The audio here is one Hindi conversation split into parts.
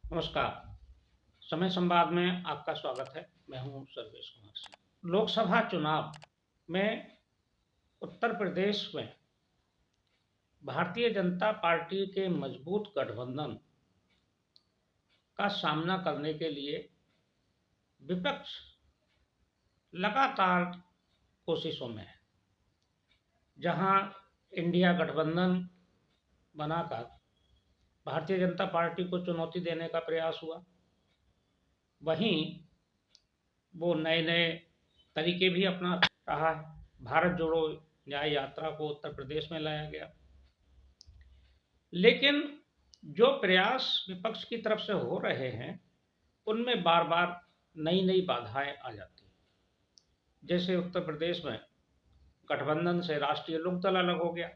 नमस्कार। समय संवाद में आपका स्वागत है। मैं हूं सर्वेश कुमार सिंह। लोकसभा चुनाव में उत्तर प्रदेश में भारतीय जनता पार्टी के मजबूत गठबंधन का सामना करने के लिए विपक्ष लगातार कोशिशों में है। जहां इंडिया गठबंधन बनाकर भारतीय जनता पार्टी को चुनौती देने का प्रयास हुआ, वहीं वो नए नए तरीके भी अपना रहा है। भारत जोड़ो न्याय यात्रा को उत्तर प्रदेश में लाया गया, लेकिन जो प्रयास विपक्ष की तरफ से हो रहे हैं उनमें बार बार नई नई बाधाएं आ जाती हैं। जैसे उत्तर प्रदेश में गठबंधन से राष्ट्रीय लोकदल अलग हो गया,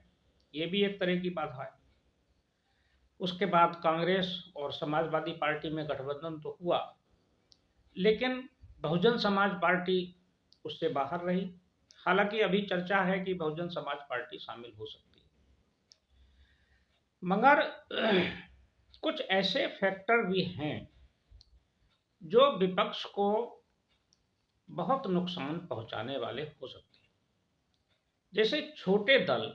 ये भी एक तरह की बाधा है। उसके बाद कांग्रेस और समाजवादी पार्टी में गठबंधन तो हुआ, लेकिन बहुजन समाज पार्टी उससे बाहर रही। हालांकि अभी चर्चा है कि बहुजन समाज पार्टी शामिल हो सकती है, मगर कुछ ऐसे फैक्टर भी हैं जो विपक्ष को बहुत नुकसान पहुंचाने वाले हो सकते हैं। जैसे छोटे दल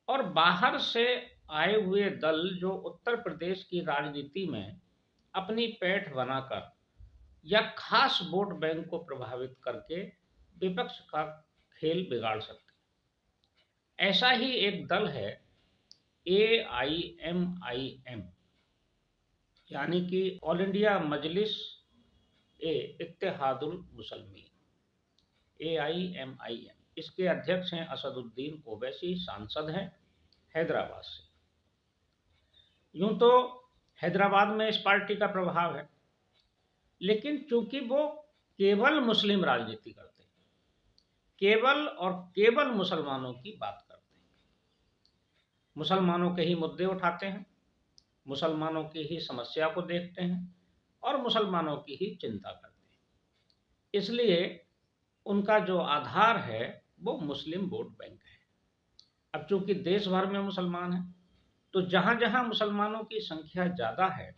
और बाहर से आए हुए दल जो उत्तर प्रदेश की राजनीति में अपनी पैठ बनाकर या खास वोट बैंक को प्रभावित करके विपक्ष का खेल बिगाड़ सकते हैं। ऐसा ही एक दल है AIMIM, यानी कि ऑल इंडिया मजलिस ए इत्तेहादुल मुसलमीन, AIMIM। इसके अध्यक्ष हैं असदुद्दीन ओवैसी, सांसद हैं हैदराबाद से। यूं तो हैदराबाद में इस पार्टी का प्रभाव है, लेकिन चूंकि वो केवल मुस्लिम राजनीति करते हैं, केवल और केवल मुसलमानों की बात करते हैं, मुसलमानों के ही मुद्दे उठाते हैं, मुसलमानों की ही समस्या को देखते हैं और मुसलमानों की ही चिंता करते हैं। इसलिए उनका जो आधार है वो मुस्लिम वोट बैंक है। अब चूंकि देश भर में मुसलमान हैं, तो जहां जहां मुसलमानों की संख्या ज़्यादा है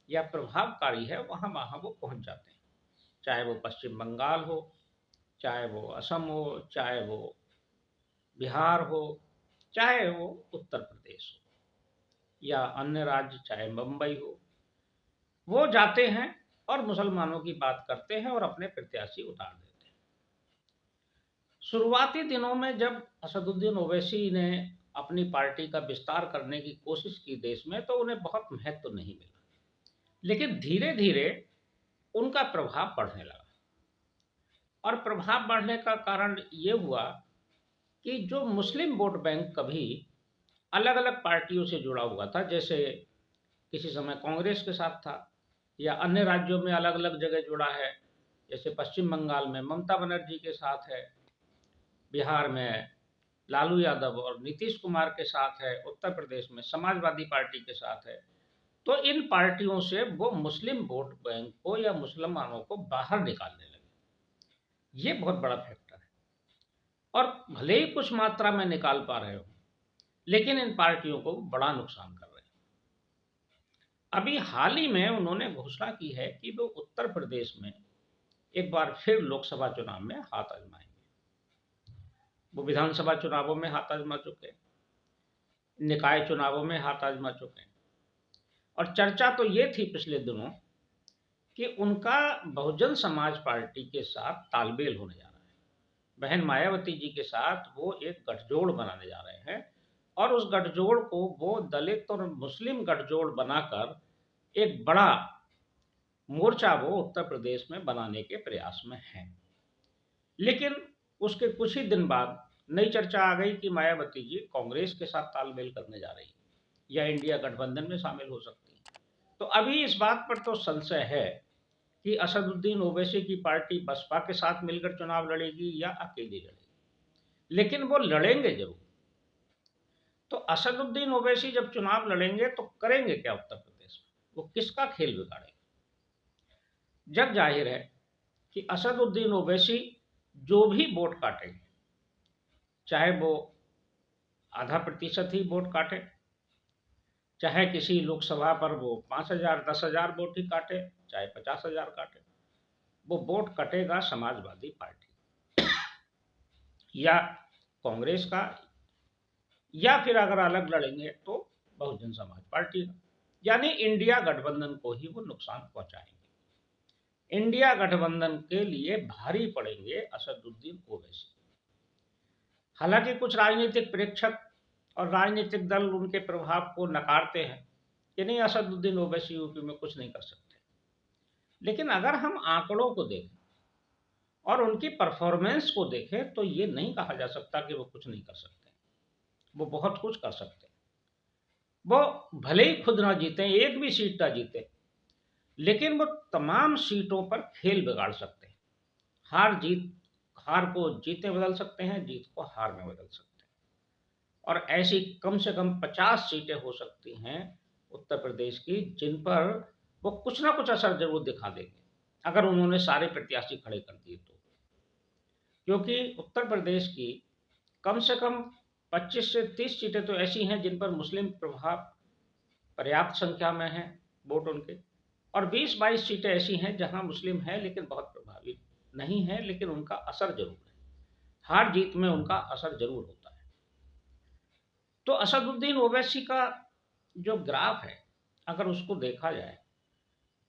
या प्रभावकारी है, वहां वहां वो पहुंच जाते हैं। चाहे वो पश्चिम बंगाल हो, चाहे वो असम हो, चाहे वो बिहार हो, चाहे वो उत्तर प्रदेश हो या अन्य राज्य, चाहे मुंबई हो, वो जाते हैं और मुसलमानों की बात करते हैं और अपने प्रत्याशी उतार देते हैं। शुरुआती दिनों में जब असदुद्दीन ओवैसी ने अपनी पार्टी का विस्तार करने की कोशिश की देश में, तो उन्हें बहुत महत्व नहीं मिला, लेकिन धीरे धीरे उनका प्रभाव बढ़ने लगा। और प्रभाव बढ़ने का कारण ये हुआ कि जो मुस्लिम वोट बैंक कभी अलग अलग पार्टियों से जुड़ा हुआ था, जैसे किसी समय कांग्रेस के साथ था या अन्य राज्यों में अलग अलग जगह जुड़ा है, जैसे पश्चिम बंगाल में ममता बनर्जी के साथ है, बिहार में लालू यादव और नीतीश कुमार के साथ है, उत्तर प्रदेश में समाजवादी पार्टी के साथ है। तो इन पार्टियों से वो मुस्लिम वोट बैंक को या मुसलमानों को बाहर निकालने लगे। ये बहुत बड़ा फैक्टर है। और भले ही कुछ मात्रा में निकाल पा रहे हो, लेकिन इन पार्टियों को बड़ा नुकसान कर रहे हैं। अभी हाल ही में उन्होंने घोषणा की है कि वो उत्तर प्रदेश में एक बार फिर लोकसभा चुनाव में हाथ आजमाएंगे। वो विधानसभा चुनावों में हाथ आजमा चुके हैं, निकाय चुनावों में हाथ आजमा चुके हैं, और चर्चा तो ये थी पिछले दिनों कि उनका बहुजन समाज पार्टी के साथ तालमेल होने जा रहा है। बहन मायावती जी के साथ वो एक गठजोड़ बनाने जा रहे हैं, और उस गठजोड़ को वो दलित और मुस्लिम गठजोड़ बनाकर एक बड़ा मोर्चा वो उत्तर प्रदेश में बनाने के प्रयास में हैं। लेकिन उसके कुछ ही दिन बाद नई चर्चा आ गई कि मायावती जी कांग्रेस के साथ तालमेल करने जा रही है या इंडिया गठबंधन में शामिल हो सकती है। तो अभी इस बात पर तो संशय है कि असदुद्दीन ओवैसी की पार्टी बसपा के साथ मिलकर चुनाव लड़ेगी या अकेली लड़ेगी, लेकिन वो लड़ेंगे जरूर। तो असदुद्दीन ओवैसी जब चुनाव लड़ेंगे तो करेंगे क्या उत्तर प्रदेश में, वो किसका खेल बिगाड़ेंगे? जग जाहिर है कि असदुद्दीन ओवैसी जो भी वोट काटेंगे, चाहे वो आधा प्रतिशत ही वोट काटे, चाहे किसी लोकसभा पर वो 5,000 10,000 वोट ही काटे, चाहे 50,000 काटे, वो वोट कटेगा समाजवादी पार्टी या कांग्रेस का, या फिर अगर अलग लड़ेंगे तो बहुजन समाज पार्टी का। यानी इंडिया गठबंधन को ही वो नुकसान पहुंचाएंगे। इंडिया गठबंधन के लिए भारी पड़ेंगे असदुद्दीन ओवैसी। हालांकि कुछ राजनीतिक प्रेक्षक और राजनीतिक दल उनके प्रभाव को नकारते हैं कि नहीं, असदुद्दीन ओवैसी यूपी में कुछ नहीं कर सकते। लेकिन अगर हम आंकड़ों को देखें और उनकी परफॉर्मेंस को देखें तो ये नहीं कहा जा सकता कि वो कुछ नहीं कर सकते। वो बहुत कुछ कर सकते हैं। वो भले ही खुद ना जीते, एक भी सीट ना जीते, लेकिन वो तमाम सीटों पर खेल बिगाड़ सकते हैं। हार को जीत में बदल सकते हैं, जीत को हार में बदल सकते हैं। और ऐसी कम से कम 50 सीटें हो सकती हैं उत्तर प्रदेश की, जिन पर वो कुछ ना कुछ असर जरूर दिखा देंगे अगर उन्होंने सारे प्रत्याशी खड़े कर दिए तो। क्योंकि उत्तर प्रदेश की कम से कम 25 से 30 सीटें तो ऐसी हैं जिन पर मुस्लिम प्रभाव पर्याप्त संख्या में है, वोट उनके, और 20-22 सीटें ऐसी हैं जहां मुस्लिम है लेकिन बहुत प्रभावी नहीं है, लेकिन उनका असर जरूर है, हार जीत में उनका असर जरूर होता है। तो असदुद्दीन ओवैसी का जो ग्राफ है, अगर उसको देखा जाए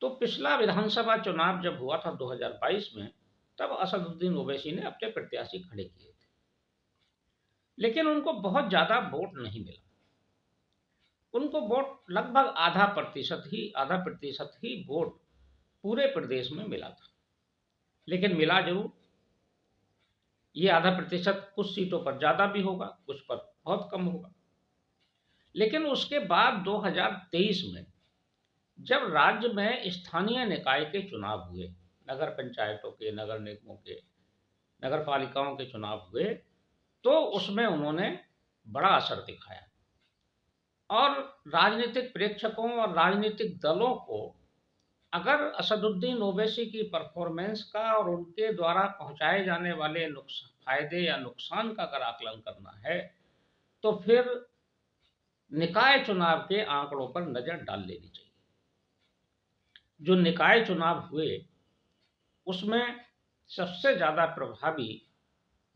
तो पिछला विधानसभा चुनाव जब हुआ था 2022 में, तब असदुद्दीन ओवैसी ने अपने प्रत्याशी खड़े किए थे, लेकिन उनको बहुत ज्यादा वोट नहीं मिला। उनको वोट लगभग आधा प्रतिशत ही वोट पूरे प्रदेश में मिला था, लेकिन मिला जरूर। ये आधा प्रतिशत कुछ सीटों पर ज्यादा भी होगा, कुछ पर बहुत कम होगा। लेकिन उसके बाद 2023 में जब राज्य में स्थानीय निकाय के चुनाव हुए, नगर पंचायतों के, नगर निगमों के, नगर पालिकाओं के चुनाव हुए, तो उसमें उन्होंने बड़ा असर दिखाया और राजनीतिक प्रेक्षकों और राजनीतिक दलों को अगर असदुद्दीन ओवैसी की परफॉर्मेंस का और उनके द्वारा पहुंचाए जाने वाले फायदे या नुकसान का अगर आकलन करना है, तो फिर निकाय चुनाव के आंकड़ों पर नजर डाल लेनी चाहिए। जो निकाय चुनाव हुए उसमें सबसे ज्यादा प्रभावी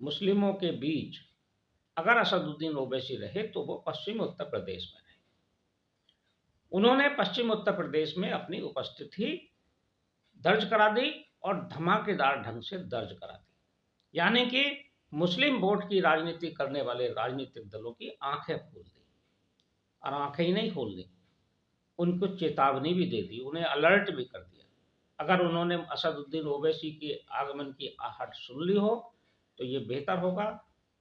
मुस्लिमों के बीच अगर असदुद्दीन ओवैसी रहे तो वो पश्चिम उत्तर प्रदेश में रहे। उन्होंने पश्चिम उत्तर प्रदेश में अपनी उपस्थिति दर्ज करा दी और धमाकेदार ढंग से दर्ज करा दी। यानी कि मुस्लिम वोट की राजनीति करने वाले राजनीतिक दलों की आंखें खोल दी, और आंखें ही नहीं खोल दी, उनको चेतावनी भी दे दी, उन्हें अलर्ट भी कर दिया। अगर उन्होंने असदुद्दीन ओवैसी के आगमन की आहट सुन ली हो तो ये बेहतर होगा,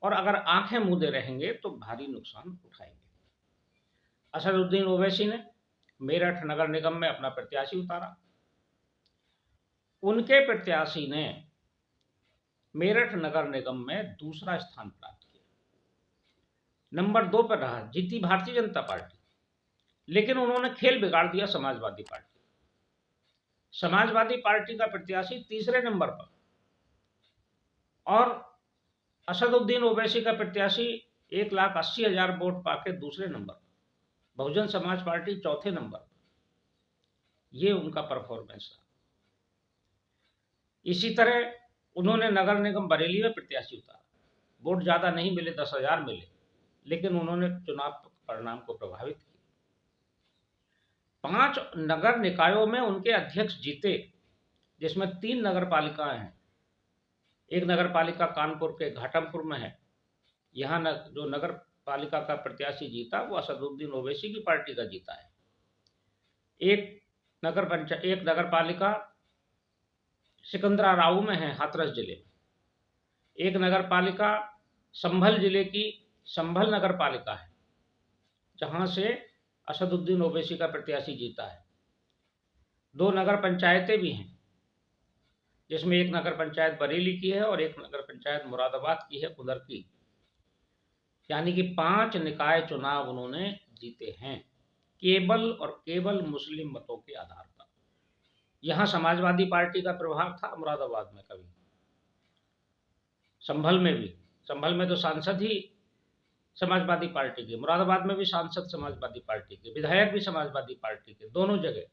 और अगर आंखें मूंदे रहेंगे तो भारी नुकसान उठाएंगे। असदुद्दीन ओवैसी ने मेरठ नगर निगम में अपना प्रत्याशी उतारा। उनके प्रत्याशी ने मेरठ नगर निगम में दूसरा स्थान प्राप्त किया, नंबर 2 पर रहा, जीती भारतीय जनता पार्टी, लेकिन उन्होंने खेल बिगाड़ दिया समाजवादी पार्टी। समाजवादी पार्टी का प्रत्याशी तीसरे नंबर पर और असदुद्दीन ओवैसी का प्रत्याशी 1,80,000 वोट पाके दूसरे नंबर पर, बहुजन समाज पार्टी चौथे नंबर पर। ये उनका परफॉर्मेंस था। इसी तरह उन्होंने नगर निगम बरेली में प्रत्याशी उतारा, वोट ज्यादा नहीं मिले, 10,000 मिले, लेकिन उन्होंने चुनाव परिणाम को प्रभावित किया। 5 नगर निकायों में उनके अध्यक्ष जीते, जिसमें 3 नगर पालिकाएं हैं। एक नगर पालिका कानपुर के घाटमपुर में है, यहाँ जो नगर पालिका का प्रत्याशी जीता वो असदुद्दीन ओवैसी की पार्टी का जीता है। एक नगर पालिका सिकंदराबाद में है, हाथरस जिले में। एक नगर पालिका संभल जिले की संभल नगर पालिका है, जहां से असदुद्दीन ओवैसी का प्रत्याशी जीता है। 2 नगर पंचायतें भी हैं, जिसमें एक नगर पंचायत बरेली की है और एक नगर पंचायत मुरादाबाद की है, उधर की। यानी कि 5 निकाय चुनाव उन्होंने जीते हैं, केवल और केवल मुस्लिम मतों के आधार पर। यहां समाजवादी पार्टी का प्रभाव था मुरादाबाद में, कभी संभल में भी। संभल में तो सांसद ही समाजवादी पार्टी के, मुरादाबाद में भी सांसद समाजवादी पार्टी के, विधायक भी समाजवादी पार्टी के, दोनों जगह।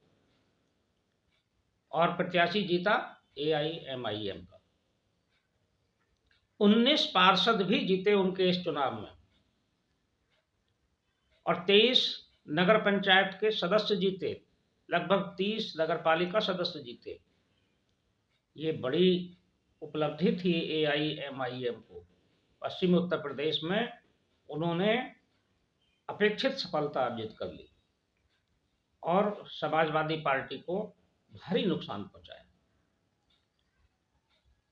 और प्रत्याशी जीता एआईएमआईएम का। 19 पार्षद भी जीते उनके इस चुनाव में, और 23 नगर पंचायत के सदस्य जीते, लगभग 30 नगरपालिका सदस्य जीते। ये बड़ी उपलब्धि थी एआईएमआईएम को। पश्चिमी उत्तर प्रदेश में उन्होंने अपेक्षित सफलता अर्जित कर ली और समाजवादी पार्टी को भारी नुकसान पहुंचाया।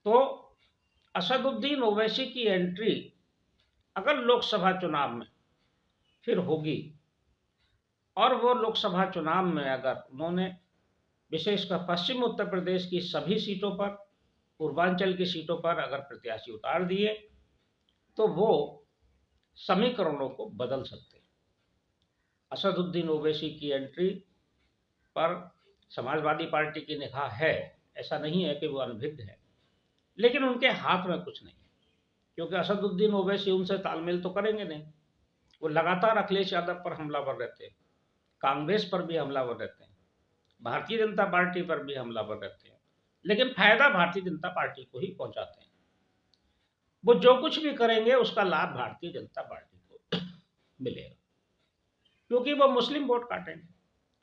तो असदुद्दीन ओवैसी की एंट्री अगर लोकसभा चुनाव में फिर होगी, और वो लोकसभा चुनाव में अगर उन्होंने विशेषकर पश्चिम उत्तर प्रदेश की सभी सीटों पर, पूर्वांचल की सीटों पर अगर प्रत्याशी उतार दिए, तो वो समीकरणों को बदल सकते हैं। असदुद्दीन ओवैसी की एंट्री पर समाजवादी पार्टी की निगाह है, ऐसा नहीं है कि वो अनभिज्ञ है, लेकिन उनके हाथ में कुछ नहीं है, क्योंकि असदुद्दीन ओवैसी उनसे तालमेल तो करेंगे नहीं। वो लगातार अखिलेश यादव पर हमलावर रहते हैं, कांग्रेस पर भी हमलावर रहते हैं, भारतीय जनता पार्टी पर भी हमलावर रहते हैं, लेकिन फायदा भारतीय जनता पार्टी को ही पहुंचाते हैं। वो जो कुछ भी करेंगे उसका लाभ भारतीय जनता पार्टी को मिलेगा, क्योंकि वो मुस्लिम वोट काटेंगे,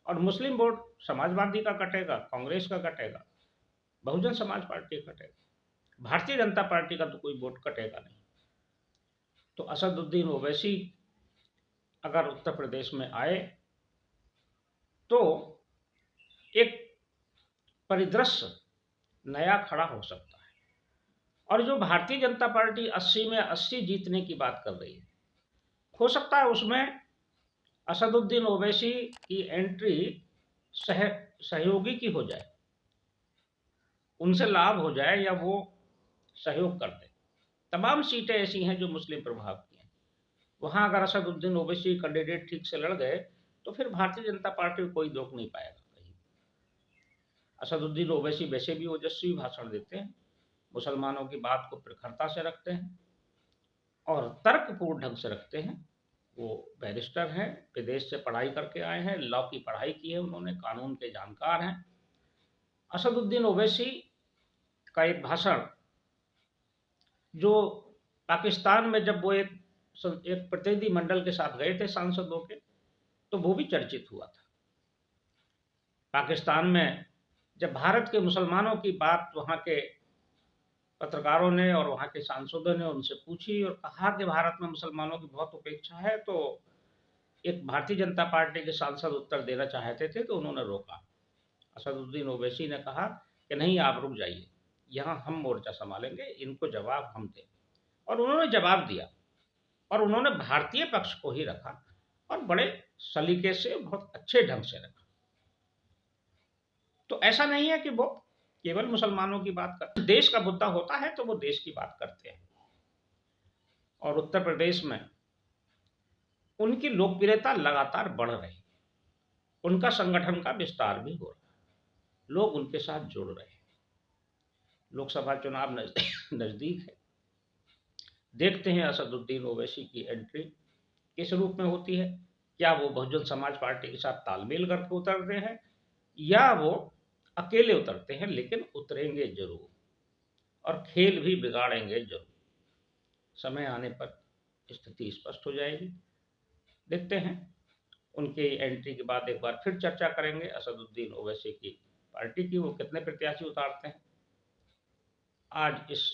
और मुस्लिम वोट समाजवादी का कटेगा, कांग्रेस का कटेगा, बहुजन समाज पार्टी का कटेगा, भारतीय जनता पार्टी का तो कोई वोट कटेगा नहीं। तो असदुद्दीन ओवैसी अगर उत्तर प्रदेश में आए तो एक परिदृश्य नया खड़ा हो सकता है। और जो भारतीय जनता पार्टी 80 में 80 जीतने की बात कर रही है, हो सकता है उसमें असदुद्दीन ओवैसी की एंट्री सहयोगी की हो जाए, उनसे लाभ हो जाए, या वो सहयोग कर दे। तमाम सीटें ऐसी हैं जो मुस्लिम प्रभाव की हैं, वहां अगर असदुद्दीन ओवैसी कैंडिडेट ठीक से लड़ गए तो फिर भारतीय जनता पार्टी को कोई रोक नहीं पाएगा कहीं। असदुद्दीन ओवैसी वैसे भी ओजस्वी भाषण देते हैं, मुसलमानों की बात को प्रखरता से रखते हैं और तर्कपूर्ण ढंग से रखते हैं। वो बैरिस्टर हैं, विदेश से पढ़ाई करके आए हैं, लॉ की पढ़ाई की है उन्होंने, कानून के जानकार हैं। असदुद्दीन ओवैसी का एक भाषण, जो पाकिस्तान में जब वो एक प्रतिनिधि मंडल के साथ गए थे सांसदों के, तो वो भी चर्चित हुआ था। पाकिस्तान में जब भारत के मुसलमानों की बात वहाँ के पत्रकारों ने और वहाँ के सांसदों ने उनसे पूछी और कहा कि भारत में मुसलमानों की बहुत उपेक्षा है, तो एक भारतीय जनता पार्टी के सांसद उत्तर देना चाहते थे तो उन्होंने रोका। असदुद्दीन ओवैसी ने कहा कि नहीं, आप रुक जाइए, यहाँ हम मोर्चा संभालेंगे, इनको जवाब हम दें। और उन्होंने जवाब दिया और उन्होंने भारतीय पक्ष को ही रखा और बड़े सलीके से, बहुत अच्छे ढंग से रखा। तो ऐसा नहीं है कि वो केवल मुसलमानों की बात करते, देश का मुद्दा होता है तो वो देश की बात करते हैं। और उत्तर प्रदेश में उनकी लोकप्रियता लगातार बढ़ रही, उनका संगठन का विस्तार भी हो रहा है, लोग उनके साथ जुड़ रहे हैं। लोकसभा चुनाव नजदीक है, देखते हैं असदुद्दीन ओवैसी की एंट्री किस रूप में होती है। क्या वो बहुजन समाज पार्टी के साथ तालमेल करके उतरते हैं, या वो अकेले उतरते हैं, लेकिन उतरेंगे जरूर और खेल भी बिगाड़ेंगे जरूर। समय आने पर स्थिति स्पष्ट हो जाएगी। देखते हैं, उनके एंट्री के बाद एक बार फिर चर्चा करेंगे असदुद्दीन ओवैसी की पार्टी की, वो कितने प्रत्याशी उतारते हैं। आज इस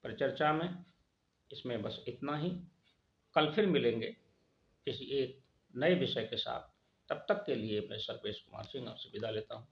परिचर्चा में इसमें बस इतना ही। कल फिर मिलेंगे किसी एक नए विषय के साथ। तब तक के लिए मैं सर्वेश कुमार सिंह आपसे विदा लेता हूँ।